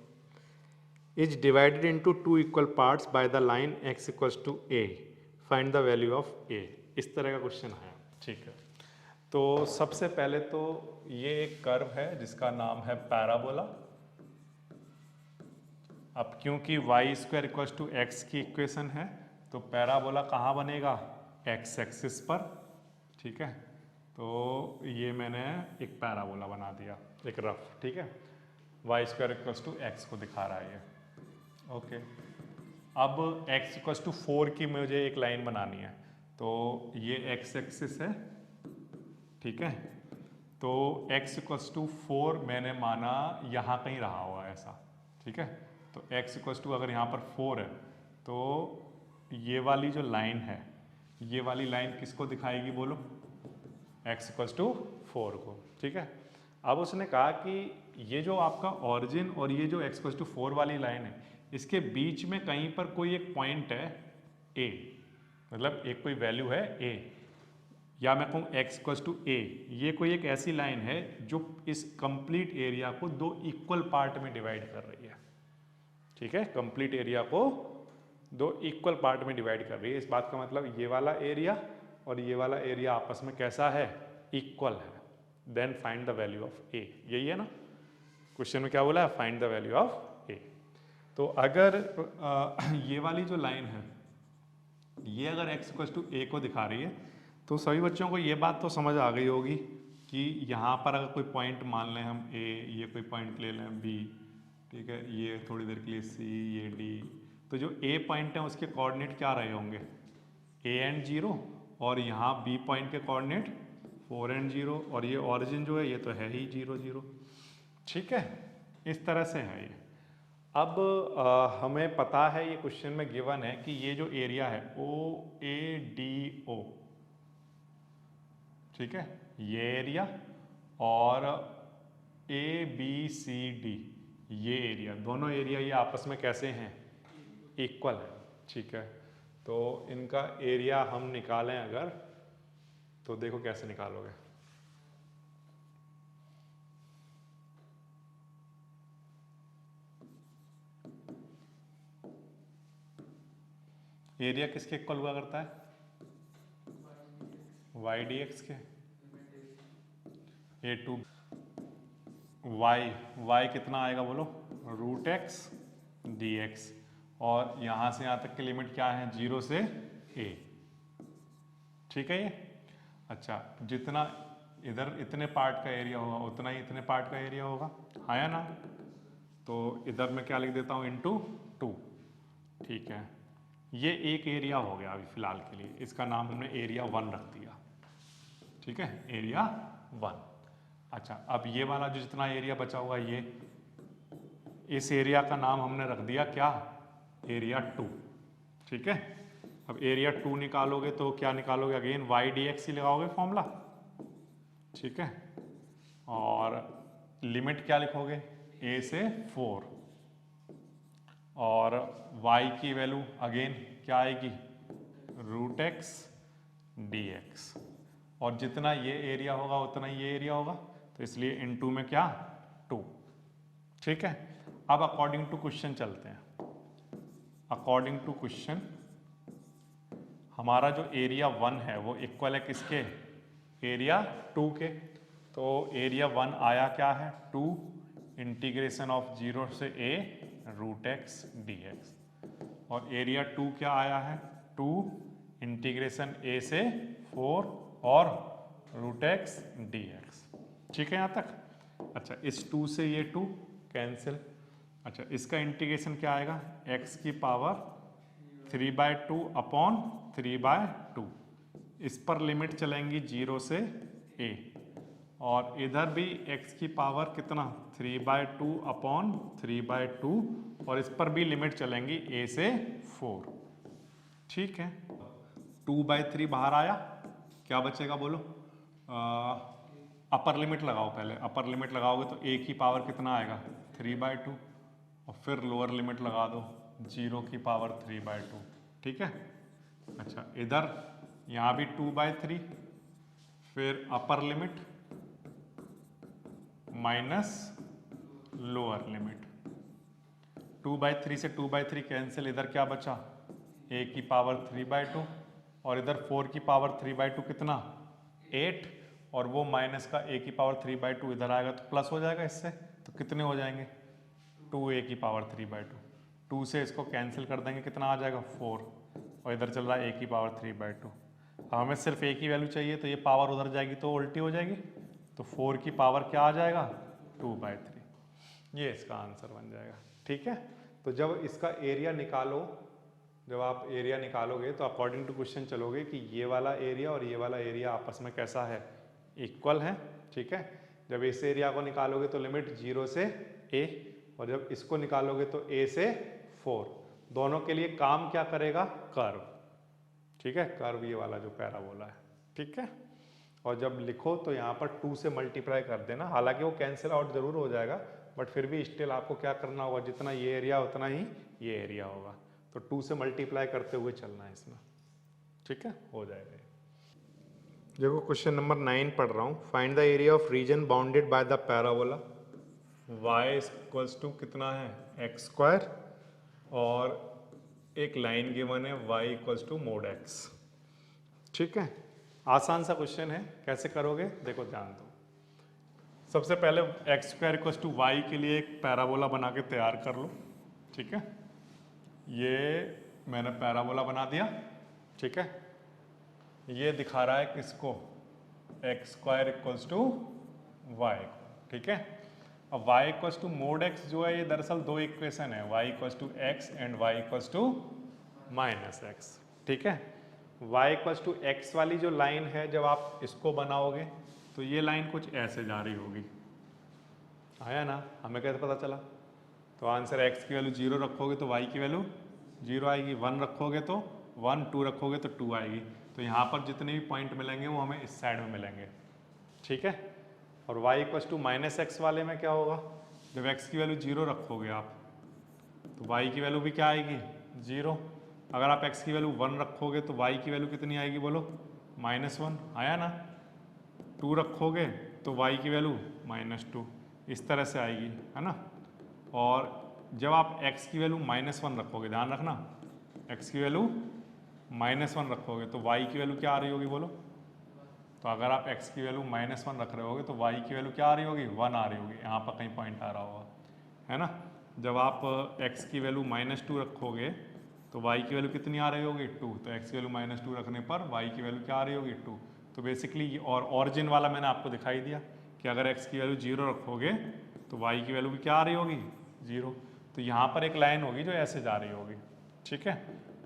Is divided into two equal parts by the line x equals to a, find the value of a, इस तरह का क्वेश्चन है, ठीक है। तो सबसे पहले तो ये एक कर्व है जिसका नाम है पैराबोला। अब क्योंकि y square equals to x की इक्वेशन है तो पैराबोला कहाँ बनेगा, एक्स एक्सिस पर, ठीक है। तो ये मैंने एक पैराबोला बना दिया, एक रफ, ठीक है, y square equals to x को दिखा रहा है ये, ओके। अब एक्स इक्वल्स टू 4 की मुझे एक लाइन बनानी है, तो ये एक्स एक्सिस है, ठीक है। तो x इक्वल्स टू 4 मैंने माना यहाँ कहीं रहा हुआ ऐसा, ठीक है। तो x इक्वल्स टू अगर यहाँ पर 4 है तो ये वाली जो लाइन है, ये वाली लाइन किसको दिखाएगी बोलो, x इक्वल्स टू 4 को, ठीक है। अब उसने कहा कि ये जो आपका ऑरिजिन और ये जो x इक्वल्स टू 4 वाली लाइन है, इसके बीच में कहीं पर कोई एक पॉइंट है a, मतलब एक कोई वैल्यू है a, या मैं कहूँ x इक्वल्स टू a, ये कोई एक ऐसी लाइन है जो इस कंप्लीट एरिया को दो इक्वल पार्ट में डिवाइड कर रही है, ठीक है, कंप्लीट एरिया को दो इक्वल पार्ट में डिवाइड कर रही है। इस बात का मतलब ये वाला एरिया और ये वाला एरिया आपस में कैसा है, इक्वल है। Then find the value of a, यही है ना क्वेश्चन में, क्या बोला है, find the value of a। तो अगर ये वाली जो लाइन है ये अगर x इक्वल्स टू a को दिखा रही है तो सभी बच्चों को ये बात तो समझ आ गई होगी कि यहाँ पर अगर कोई पॉइंट मान लें हम a, ये कोई पॉइंट ले लें b, ठीक है, ये थोड़ी देर के लिए c, ये d, तो जो a पॉइंट है उसके कोऑर्डिनेट क्या रहे होंगे, a एंड 0, और यहाँ b पॉइंट के कोऑर्डिनेट 4 एंड 0, और ये ऑरिजिन जो है ये तो है ही 0 0, ठीक है, इस तरह से है ये। अब हमें पता है, ये क्वेश्चन में गिवन है कि ये जो एरिया है OADO, ठीक है, ये एरिया, और ABCD ये एरिया, दोनों एरिया ये आपस में कैसे हैं, इक्वल है, ठीक है। तो इनका एरिया हम निकालें अगर, तो देखो कैसे निकालोगे। एरिया किसके इक्वल हुआ करता है, वाई डी एक्स के, A2 वाई कितना आएगा बोलो, रूट एक्स डी एक्स, और यहाँ से यहाँ तक की लिमिट क्या है, 0 से a, ठीक है ये। अच्छा, जितना इधर इतने पार्ट का एरिया होगा उतना ही इतने पार्ट का एरिया होगा, हाँ या ना। तो इधर मैं क्या लिख देता हूँ, इंटू 2, ठीक है। ये एक एरिया हो गया अभी फिलहाल के लिए, इसका नाम हमने एरिया 1 रख दिया, ठीक है, एरिया 1। अच्छा, अब ये वाला जो जितना एरिया बचा हुआ ये, इस एरिया का नाम हमने रख दिया क्या, एरिया 2, ठीक है। अब एरिया 2 निकालोगे तो क्या निकालोगे, अगेन वाई डी एक्स ही लगाओगे फॉर्मूला, ठीक है, और लिमिट क्या लिखोगे, a से 4, और y की वैल्यू अगेन क्या आएगी, रूट एक्स डी एक्स, और जितना ये एरिया होगा उतना ये एरिया होगा, तो इसलिए इनटू में क्या, 2, ठीक है। अब अकॉर्डिंग टू क्वेश्चन चलते हैं। अकॉर्डिंग टू क्वेश्चन हमारा जो एरिया 1 है वो इक्वल है किसके, एरिया 2 के। तो एरिया 1 आया क्या है, 2 इंटीग्रेशन ऑफ 0 से a root x d x, और एरिया 2 क्या आया है, 2 इंटीग्रेशन a से 4 और रूट एक्स डी एक्स, ठीक है यहाँ तक। अच्छा, इस 2 से ये 2 कैंसिल। अच्छा, इसका इंटीग्रेशन क्या आएगा, x की पावर 3/2 अपॉन 3/2, इस पर लिमिट चलेंगी 0 से a, और इधर भी x की पावर कितना 3/2 अपॉन 3/2, और इस पर भी लिमिट चलेंगी a से 4, ठीक है। 2/3 बाहर आया, क्या बचेगा बोलो, अपर लिमिट लगाओ पहले, अपर लिमिट लगाओगे तो a की पावर कितना आएगा 3/2 और फिर लोअर लिमिट लगा दो 0 की पावर 3/2, ठीक है। अच्छा इधर यहाँ भी 2/3, फिर upper limit minus lower limit, 2/3 से 2/3 कैंसिल, इधर क्या बचा a की पावर 3/2 और इधर 4 की पावर 3/2 कितना 8, और वो माइनस का a की पावर 3/2 इधर आएगा तो प्लस हो जाएगा इससे, तो कितने हो जाएंगे 2a की पावर 3/2, 2 से इसको कैंसिल कर देंगे कितना आ जाएगा 4, और इधर चल रहा है a की पावर 3/2। हमें सिर्फ a की वैल्यू चाहिए तो ये पावर उधर जाएगी तो उल्टी हो जाएगी, तो 4 की पावर क्या आ जाएगा 2/3, ये इसका आंसर बन जाएगा, ठीक है। तो जब इसका एरिया निकालो, जब आप एरिया निकालोगे तो अकॉर्डिंग टू क्वेश्चन चलोगे कि ये वाला एरिया और ये वाला एरिया आपस में कैसा है इक्वल है, ठीक है। जब इस एरिया को निकालोगे तो लिमिट 0 से a, और जब इसको निकालोगे तो a से 4, दोनों के लिए काम क्या करेगा कर्व, ठीक है, कर्व ये वाला जो पैराबोला है, ठीक है। और जब लिखो तो यहाँ पर 2 से मल्टीप्लाई कर देना, हालांकि वो कैंसिल आउट जरूर हो जाएगा बट फिर भी स्टिल आपको क्या करना होगा, जितना ये एरिया उतना ही ये एरिया होगा, तो 2 से मल्टीप्लाई करते हुए चलना है इसमें, ठीक है, हो जाएगा। देखो क्वेश्चन नंबर 9 पढ़ रहा हूँ, find the area of region bounded by the parabola y equals to कितना है x², और एक लाइन गिवन है y equals to mod x, ठीक है। आसान सा क्वेश्चन है, कैसे करोगे देखो ध्यान दो। सबसे पहले x² इक्वल्स टू y के लिए एक पैराबोला बना के तैयार कर लो, ठीक है। ये मैंने पैराबोला बना दिया, ठीक है। ये दिखा रहा है किसको x² इक्वल्स टू y, ठीक है। अब y equals to mod x जो है ये दरअसल दो इक्वेशन है, y equals to x and y equals to -x, ठीक है। y इक्वल्स टू x वाली जो लाइन है जब आप इसको बनाओगे तो ये लाइन कुछ ऐसे जा रही होगी, आया ना, हमें कैसे पता चला, तो आंसर x की वैल्यू 0 रखोगे तो y की वैल्यू 0 आएगी, 1 रखोगे तो 1, 2 रखोगे तो 2 आएगी, तो यहाँ पर जितने भी पॉइंट मिलेंगे वो हमें इस साइड में मिलेंगे, ठीक है। और y इक्वल्स टू -x वाले में क्या होगा, जब x की वैल्यू 0 रखोगे आप तो y की वैल्यू भी क्या आएगी 0, अगर आप x की वैल्यू 1 रखोगे तो y की वैल्यू कितनी आएगी बोलो -1, आया ना, 2 रखोगे तो y की वैल्यू -2, इस तरह से आएगी, है ना। और जब आप x की वैल्यू -1 रखोगे, ध्यान रखना x की वैल्यू -1 रखोगे तो y की वैल्यू क्या आ रही होगी बोलो, तो अगर आप x की वैल्यू -1 रख रहे होगे तो y की वैल्यू क्या आ रही होगी 1 आ रही होगी, यहाँ पर कहीं पॉइंट आ रहा होगा, है ना। जब आप x की वैल्यू -2 रखोगे तो y की वैल्यू कितनी आ रही होगी 2, तो x की वैल्यू -2 रखने पर y की वैल्यू क्या आ रही होगी 2, तो बेसिकली और ऑरिजिन वाला मैंने आपको दिखाई दिया कि अगर x की वैल्यू 0 रखोगे तो y की वैल्यू भी क्या आ रही होगी 0, तो यहाँ पर एक लाइन होगी जो ऐसे जा रही होगी, ठीक है।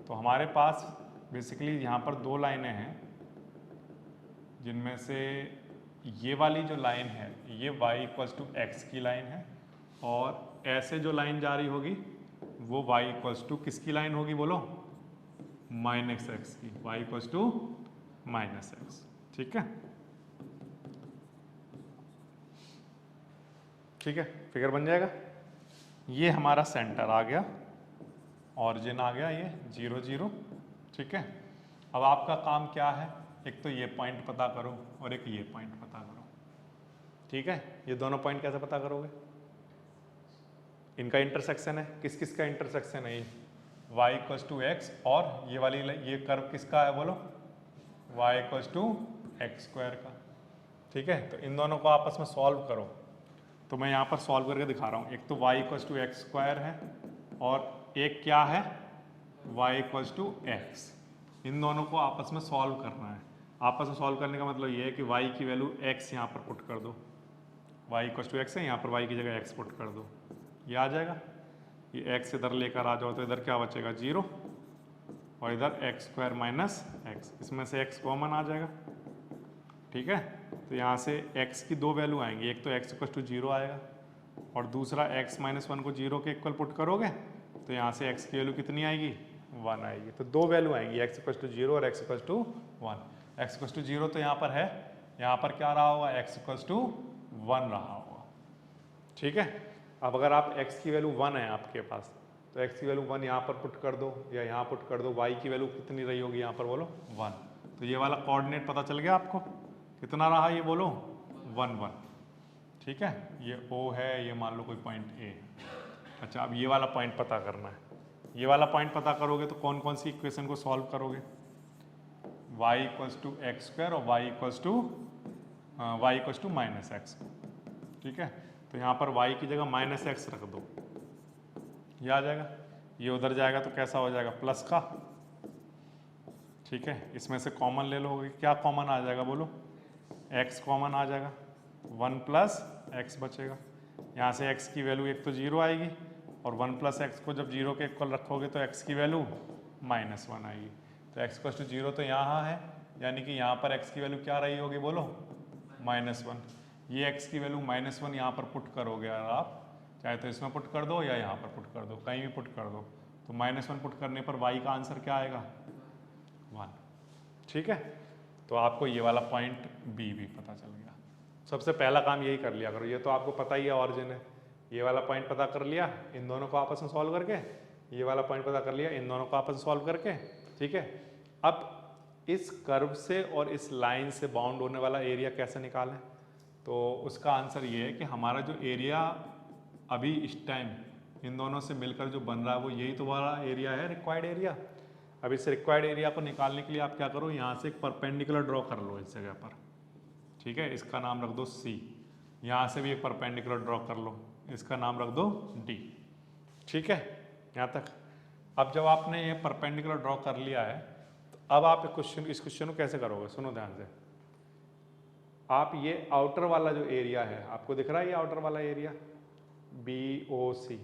तो हमारे पास बेसिकली यहाँ पर दो लाइनें हैं, जिनमें से ये वाली जो लाइन है ये y इक्वल्स टू x की लाइन है, और ऐसे जो लाइन जा रही होगी वो y इक्वल्स टू किसकी लाइन होगी बोलो -x की, y इक्वल्स टू -x, ठीक है, ठीक है, फिगर बन जाएगा। ये हमारा सेंटर आ गया, ऑरिजिन आ गया ये 0 0, ठीक है। अब आपका काम क्या है, एक तो ये पॉइंट पता करो और एक ये पॉइंट पता करो, ठीक है। ये दोनों पॉइंट कैसे पता करोगे, इनका इंटरसेक्शन है, किस किस का इंटरसेक्शन है, ये y इक्वल्स टू x और ये वाली ये कर्व किसका है बोलो y इक्वल्स टू x² का, ठीक है। तो इन दोनों को आपस में सॉल्व करो, तो मैं यहाँ पर सॉल्व करके दिखा रहा हूँ। एक तो y इक्वल्स टू x² है और एक क्या है y इक्वल्स टू x, इन दोनों को आपस में सॉल्व करना है। आपस में सॉल्व करने का मतलब ये है कि y की वैल्यू x यहाँ पर पुट कर दो, y इक्वल्स टू x है, यहाँ पर y की जगह x पुट कर दो, ये आ जाएगा। ये x इधर लेकर आ जाओ तो इधर क्या बचेगा 0 और इधर x² माइनस x, इसमें से x कॉमन आ जाएगा, ठीक है। तो यहाँ से x की दो वैल्यू आएंगी, एक तो x इक्वल टू 0 आएगा और दूसरा x -1 को 0 के इक्वल पुट करोगे तो यहाँ से x की वैल्यू कितनी आएगी 1 आएगी, तो दो वैल्यू आएंगी x इक्वल टू 0 और x equal to 1। x equal to 0 तो यहाँ पर है यहाँ पर क्या रहा होगा, x इक्वल्स टू 1 रहा होगा। ठीक है, अब अगर आप x की वैल्यू 1 है आपके पास, तो x की वैल्यू 1 यहाँ पर पुट कर दो या यहाँ पुट कर दो, y की वैल्यू कितनी रही होगी यहाँ पर बोलो 1। तो ये वाला कोऑर्डिनेट पता चल गया आपको, कितना रहा ये बोलो 1 1। ठीक है, ये O है, ये मान लो कोई पॉइंट A। अच्छा, अब ये वाला पॉइंट पता करना है। ये वाला पॉइंट पता करोगे तो कौन कौन सी इक्वेशन को सॉल्व करोगे, y equals to x square और y equals to minus x. ठीक है, तो यहाँ पर y की जगह माइनस एक्स रख दो, ये आ जाएगा, ये उधर जाएगा तो कैसा हो जाएगा प्लस का। ठीक है, इसमें से कॉमन ले लोगे, क्या कॉमन आ जाएगा बोलो, x कॉमन आ जाएगा, 1 प्लस एक्स बचेगा। यहाँ से x की वैल्यू एक तो 0 आएगी और 1 प्लस एक्स को जब 0 के इक्वल रखोगे तो x की वैल्यू -1 आएगी। तो x इक्वल टू 0 तो यहाँ है, यानी कि यहाँ पर x की वैल्यू क्या रही होगी बोलो -1। ये x की वैल्यू -1 यहाँ पर पुट करोगे अगर आप, चाहे तो इसमें पुट कर दो या यहाँ पर पुट कर दो, कहीं भी पुट कर दो, तो -1 पुट करने पर y का आंसर क्या आएगा 1। ठीक है, तो आपको ये वाला पॉइंट B भी पता चल गया। सबसे पहला काम यही कर लिया करो, ये तो आपको पता ही है ऑरिजिन है, ये वाला पॉइंट पता कर लिया इन दोनों को आपस में सॉल्व करके, ये वाला पॉइंट पता कर लिया इन दोनों को आपस में सॉल्व करके। ठीक है, अब इस कर्व से और इस लाइन से बाउंड होने वाला एरिया कैसे निकालें, तो उसका आंसर ये है कि हमारा जो एरिया अभी इस टाइम इन दोनों से मिलकर जो बन रहा है वो यही तो वाला एरिया है, रिक्वायर्ड एरिया। अब इस रिक्वायर्ड एरिया को निकालने के लिए आप क्या करो, यहाँ से एक परपेंडिकुलर ड्रॉ कर लो इस जगह पर। ठीक है, इसका नाम रख दो C, यहाँ से भी एक परपेंडिकुलर ड्रॉ कर लो, इसका नाम रख दो D। ठीक है, यहाँ तक। अब जब आपने ये परपेंडिकुलर ड्रॉ कर लिया है, तो अब आप इस क्वेश्चन को कैसे करोगे, सुनो ध्यान से। आप ये आउटर वाला जो एरिया है, आपको दिख रहा है ये आउटर वाला एरिया BOC,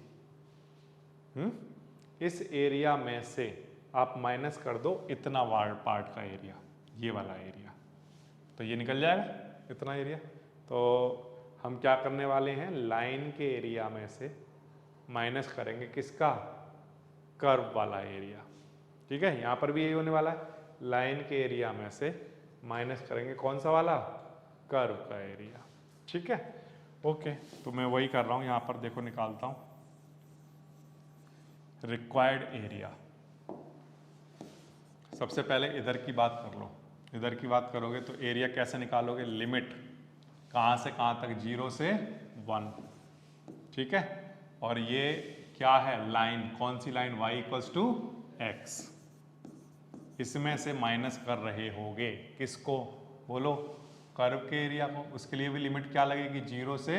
इस एरिया में से आप माइनस कर दो इतना वार्ड पार्ट का एरिया, ये वाला एरिया, तो ये निकल जाएगा इतना एरिया। तो हम क्या करने वाले हैं, लाइन के एरिया में से माइनस करेंगे किसका, कर्व वाला एरिया। ठीक है, यहाँ पर भी यही होने वाला है, लाइन के एरिया में से माइनस करेंगे कौन सा वाला, कर्व का एरिया। ठीक है, ओके, तो मैं वही कर रहा हूँ, यहाँ पर देखो निकालता हूँ रिक्वायर्ड एरिया। सबसे पहले इधर की बात कर लो, इधर की बात करोगे तो एरिया कैसे निकालोगे, लिमिट कहाँ से कहाँ तक, 0 से 1। ठीक है, और ये क्या है लाइन, कौन सी line, y equals to x. इसमें से माइनस कर रहे होगे किसको बोलो, कर्व के एरिया को, उसके लिए भी लिमिट क्या लगेगी 0 से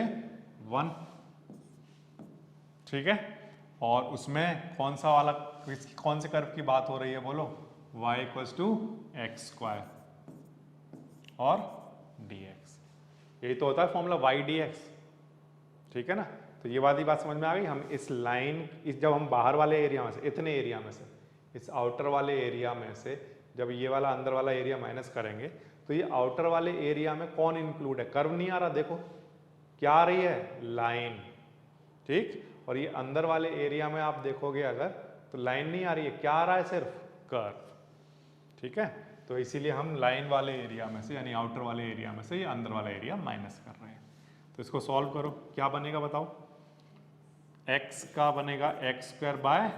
1। ठीक है, और उसमें कौन सा वाला, कौन से कर्व की बात हो रही है बोलो, y equals to x square और dx, यही तो होता है फॉर्मूला y dx। ठीक है ना, तो ये वाली बात समझ में आ गई। हम इस लाइन, इस जब हम बाहर वाले एरिया में से, इतने एरिया में से, इस आउटर वाले एरिया में से जब ये वाला अंदर वाला एरिया माइनस करेंगे, तो ये आउटर वाले एरिया में कौन इंक्लूड है, कर्व नहीं आ रहा, देखो क्या आ रही है, लाइन। ठीक, और ये अंदर वाले एरिया में आप देखोगे अगर, तो लाइन नहीं आ रही है, क्या आ रहा है, सिर्फ कर्व। ठीक है, तो इसीलिए हम लाइन वाले एरिया में से, यानी आउटर वाले एरिया में से ये अंदर वाला एरिया माइनस कर रहे हैं। तो इसको सॉल्व करो, क्या बनेगा बताओ, x का बनेगा एक्स स्क्वायर बाय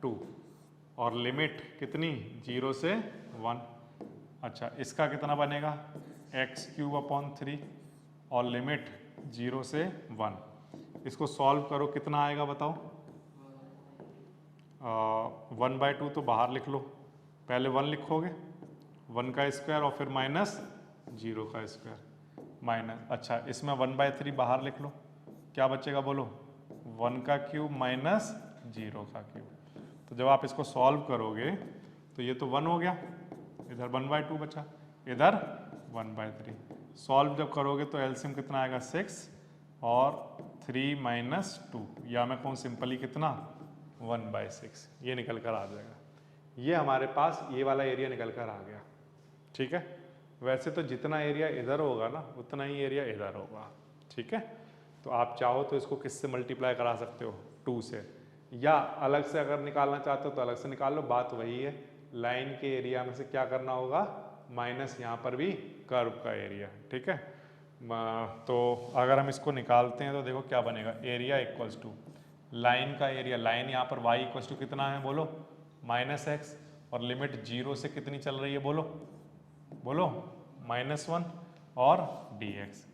2 और लिमिट कितनी 0 से 1। अच्छा, इसका कितना बनेगा एक्स क्यूब अपॉन 3 और लिमिट 0 से 1। इसको सॉल्व करो, कितना आएगा बताओ, 1/2 तो बाहर लिख लो, पहले 1 लिखोगे, 1 का स्क्वायर और फिर माइनस 0 का स्क्वायर माइनस, अच्छा इसमें 1/3 बाहर लिख लो, क्या बचेगा बोलो, 1 का क्यूब माइनस 0 का क्यूब। तो जब आप इसको सॉल्व करोगे तो ये तो 1 हो गया, इधर 1/2 बचा, इधर 1/3। सॉल्व जब करोगे तो एलसीएम कितना आएगा 6 और 3 माइनस 2, या मैं कहूँ सिंपली कितना 1/6, ये निकल कर आ जाएगा। ये हमारे पास ये वाला एरिया निकल कर आ गया। ठीक है, वैसे तो जितना एरिया इधर होगा ना उतना ही एरिया इधर होगा। ठीक है, तो आप चाहो तो इसको किससे मल्टीप्लाई करा सकते हो, 2 से, या अलग से अगर निकालना चाहते हो तो अलग से निकाल लो, बात वही है। लाइन के एरिया में से क्या करना होगा, माइनस यहाँ पर भी कर्व का एरिया, ठीक है। तो अगर हम इसको निकालते हैं तो देखो क्या बनेगा, एरिया इक्वल्स टू लाइन का एरिया, लाइन यहाँ पर y इक्वल्स टू कितना है बोलो, -x, और लिमिट 0 से कितनी चल रही है बोलो, बोलो -1 और dx।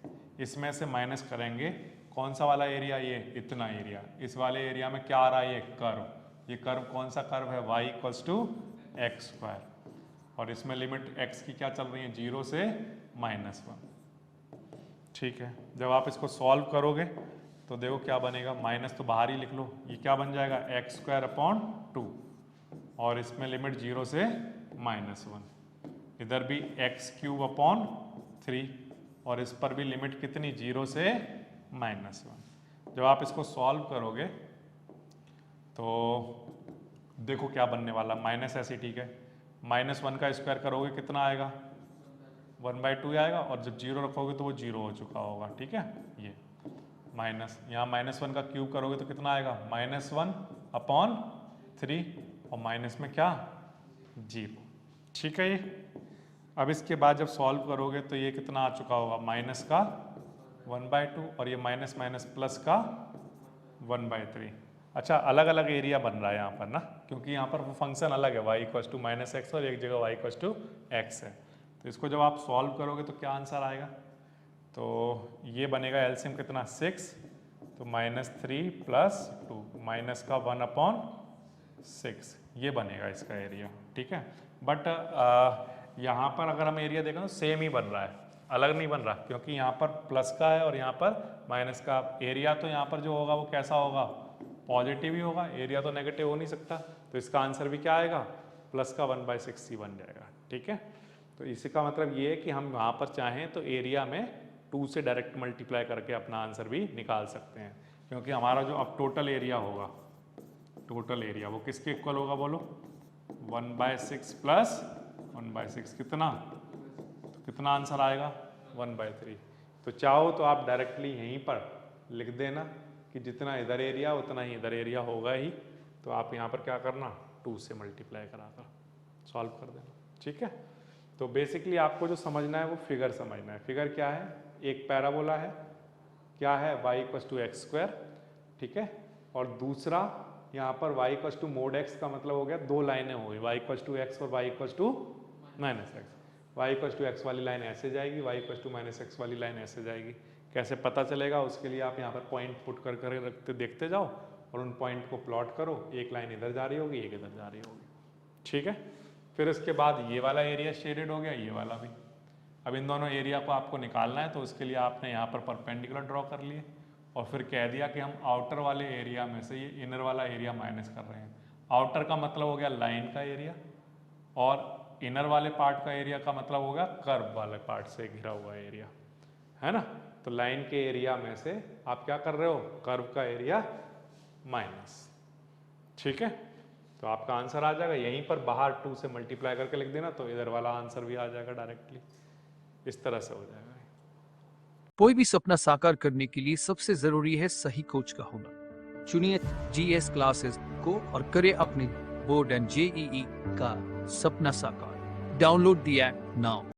इसमें से माइनस करेंगे कौन सा वाला एरिया, ये इतना एरिया, इस वाले एरिया में क्या आ रहा है, ये कर्व। ये कर्व कौन सा कर्व है, y इक्वल्स टू x², और इसमें लिमिट x की क्या चल रही है, 0 से -1, ठीक है। जब आप इसको सॉल्व करोगे तो देखो क्या बनेगा, माइनस तो बाहर ही लिख लो, ये क्या बन जाएगा x²/2, और इसमें लिमिट 0 से -1, इधर भी x³/3, और इस पर भी लिमिट कितनी, 0 से -1। जब आप इसको सॉल्व करोगे तो देखो क्या बनने वाला, माइनस ऐसे, ठीक है, -1 का स्क्वायर करोगे कितना आएगा, 1/2 आएगा, और जब 0 रखोगे तो वो 0 हो चुका होगा, ठीक है। ये माइनस, यहाँ -1 का क्यूब करोगे तो कितना आएगा, -1/3, और माइनस में क्या, 0, ठीक है। ये अब इसके बाद जब सॉल्व करोगे तो ये कितना आ चुका होगा, माइनस का 1/2, और ये माइनस माइनस प्लस का 1/3। अच्छा, अलग अलग एरिया बन रहा है यहाँ पर ना, क्योंकि यहाँ पर वो फंक्शन अलग है, y इक्वल्स टू -x, और एक जगह y इक्वल्स टू x है। तो इसको जब आप सॉल्व करोगे तो क्या आंसर आएगा, तो ये बनेगा एलसीएम कितना, 6, तो -3 + 2, माइनस का 1/6, ये बनेगा इसका एरिया, ठीक है। बट यहाँ पर अगर हम एरिया देखें तो सेम ही बन रहा है, अलग नहीं बन रहा, क्योंकि यहाँ पर प्लस का है और यहाँ पर माइनस का। एरिया तो यहाँ पर जो होगा वो कैसा होगा, पॉजिटिव ही होगा, एरिया तो नेगेटिव हो नहीं सकता, तो इसका आंसर भी क्या आएगा, प्लस का 1/6 ही बन जाएगा, ठीक है। तो इसी का मतलब ये है कि हम यहाँ पर चाहें तो एरिया में 2 से डायरेक्ट मल्टीप्लाई करके अपना आंसर भी निकाल सकते हैं, क्योंकि हमारा जो अब टोटल एरिया होगा, टोटल एरिया वो किसके इक्वल होगा बोलो, 1/6 + 1/6 कितना, तो कितना आंसर आएगा, 1/3। तो चाहो तो आप डायरेक्टली यहीं पर लिख देना कि जितना इधर एरिया उतना ही इधर एरिया होगा ही, तो आप यहाँ पर क्या करना, 2 से मल्टीप्लाई कराकर सॉल्व कर देना, ठीक है। तो बेसिकली आपको जो समझना है वो फिगर समझना है। फिगर क्या है, एक पैराबोला है, क्या है, y इक्वल्स टू x², ठीक है, और दूसरा यहाँ पर y equals to mod x का मतलब हो गया, दो लाइनें हो गई, y इक्वल्स टू x और y equals to -x। y equals to x वाली लाइन ऐसे जाएगी, y इक्वल्स टू -x वाली लाइन ऐसे जाएगी। कैसे पता चलेगा, उसके लिए आप यहाँ पर पॉइंट पुट कर कर रखते देखते जाओ और उन पॉइंट को प्लॉट करो, एक लाइन इधर जा रही होगी, एक इधर जा रही होगी, ठीक है। फिर उसके बाद ये वाला एरिया शेडेड हो गया, ये वाला भी। अब इन दोनों एरिया को आपको निकालना है, तो उसके लिए आपने यहाँ पर परपेंडिकुलर ड्रॉ कर लिए और फिर कह दिया कि हम आउटर वाले एरिया में से ये इनर वाला एरिया माइनस कर रहे हैं। आउटर का मतलब हो गया लाइन का एरिया, और इनर वाले पार्ट का एरिया का मतलब हो गया कर्व वाले पार्ट से घिरा हुआ एरिया, है ना। तो लाइन के एरिया में से आप क्या कर रहे हो, कर्व का एरिया माइनस, ठीक है। तो आपका आंसर आ जाएगा, यहीं पर बाहर 2 से मल्टीप्लाई करके लिख देना, तो इधर वाला आंसर भी आ जाएगा डायरेक्टली, इस तरह से हो जाएगा। कोई भी सपना साकार करने के लिए सबसे जरूरी है सही कोच का होना। चुनिए GS क्लासेस को और करें अपने बोर्ड एंड JEE का सपना साकार। Download the app now.